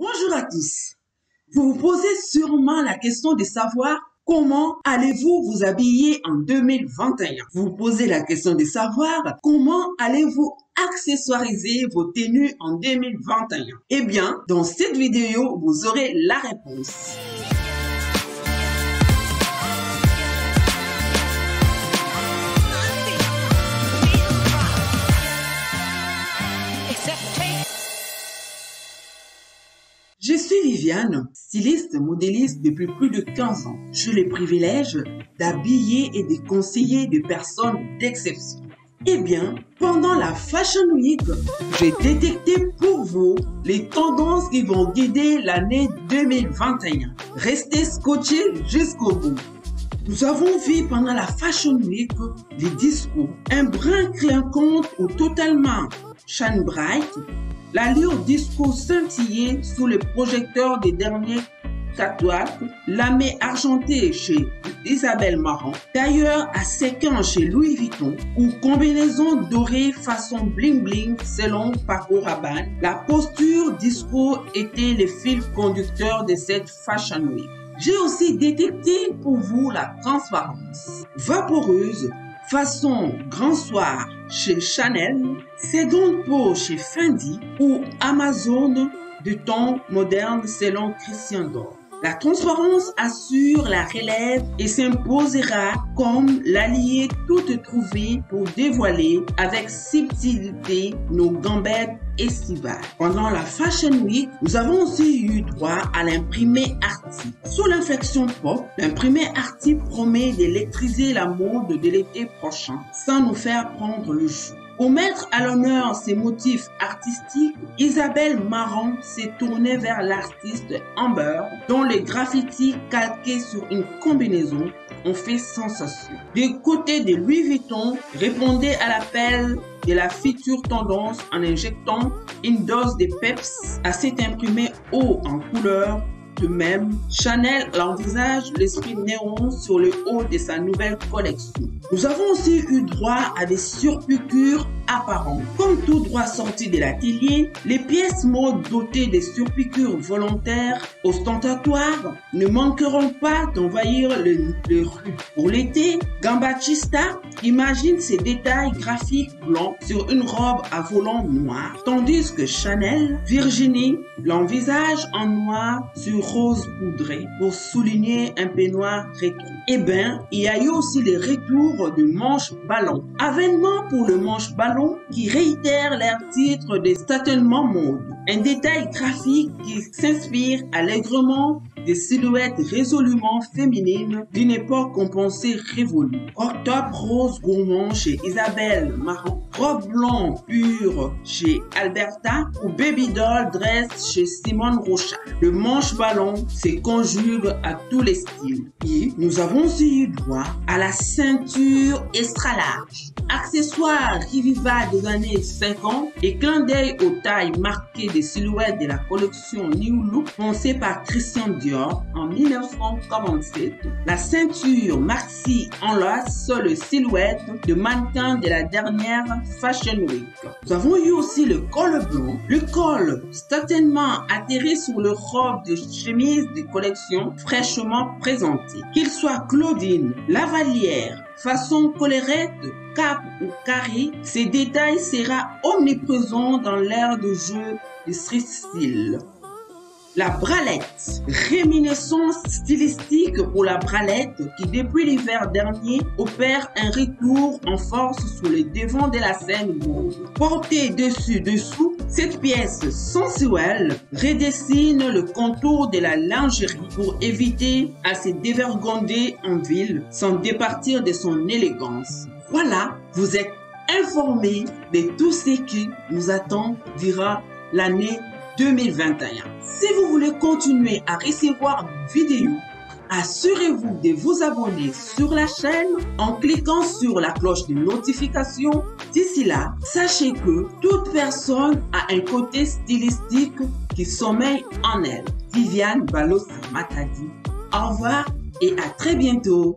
Bonjour à tous. Vous vous posez sûrement la question de savoir comment allez-vous vous habiller en 2021. Vous vous posez la question de savoir comment allez-vous accessoiriser vos tenues en 2021. Eh bien, dans cette vidéo, vous aurez la réponse. Je suis Viviane, styliste modéliste depuis plus de 15 ans. J'ai le privilège d'habiller et de conseiller des personnes d'exception. Eh bien, pendant la Fashion Week, j'ai détecté pour vous les tendances qui vont guider l'année 2021. Restez scotchés jusqu'au bout. Nous avons vu pendant la Fashion Week les discours, un brin clinquant ou totalement shine bright, l'allure disco scintillée sous le projecteur des derniers catwalks, lamé argenté chez Isabelle Marant, tailleur à séquins chez Louis Vuitton ou combinaison dorée façon bling bling selon Paco Rabanne. La posture disco était le fil conducteur de cette Fashion Week. J'ai aussi détecté pour vous la transparence vaporeuse façon grand soir chez Chanel, seconde peau chez Fendi ou Amazon de ton moderne selon Christian Dior. La transparence assure la relève et s'imposera comme l'allié toute trouvé pour dévoiler avec subtilité nos gambettes estivales. Pendant la Fashion Week, nous avons aussi eu droit à l'imprimé arty. Sous l'inflexion pop, l'imprimé arty promet d'électriser la mode de l'été prochain sans nous faire prendre le jus. Pour mettre à l'honneur ses motifs artistiques, Isabelle Marant s'est tournée vers l'artiste Amber, dont les graffitis calqués sur une combinaison ont fait sensation. Du côté de Louis Vuitton, répondait à l'appel de la future tendance en injectant une dose de peps à cet imprimé haut en couleur. De même, Chanel envisage l'esprit néon sur le haut de sa nouvelle collection. Nous avons aussi eu droit à des surpiqûres apparentes. Comme tout droit sorti de l'atelier, les pièces mode dotées de surpiqûres volontaires ostentatoires ne manqueront pas d'envahir les rues. Pour l'été, Gambachista imagine ces détails graphiques blancs sur une robe à volants noirs, tandis que Chanel, Virginie, l'envisage en noir sur rose poudré pour souligner un peignoir rétro. Eh bien, il y a eu aussi les retours du manche ballon. Avènement pour le manche ballon qui réitère leur titre de Statement Mode. Un détail graphique qui s'inspire allègrement des silhouettes résolument féminines d'une époque qu'on pensait révolue. Octobre rose gourmand chez Isabelle Marant, robe blanc pure chez Alberta ou baby doll dress chez Simone Rocha. Le manche ballon se conjugue à tous les styles. Et nous avons aussi eu droit à la ceinture extra large. Accessoire revival des années 50 et clin d'œil aux tailles marquées des silhouettes de la collection New Look pensée par Christian Dior en 1947. La ceinture maxi enlace sur le silhouette de mannequin de la dernière Fashion Week. Nous avons eu aussi le col blanc. Le col certainement atterri sur le robe de chemise de collection fraîchement présentée. Qu'il soit Claudine, Lavalière, façon collerette, cap ou carré, ces détails sera omniprésent dans l'ère de jeu de street style. La bralette, réminiscence stylistique pour la bralette qui depuis l'hiver dernier opère un retour en force sur les devants de la scène mode. Portée dessus-dessous, cette pièce sensuelle redessine le contour de la lingerie pour éviter à se dévergonder en ville sans départir de son élégance. Voilà, vous êtes informés de tout ce qui nous attend durant l'année 2021. Si vous voulez continuer à recevoir nos vidéos, assurez-vous de vous abonner sur la chaîne en cliquant sur la cloche de notification. D'ici là, sachez que toute personne a un côté stylistique qui sommeille en elle. Viviane Balosa Matadi. Au revoir et à très bientôt.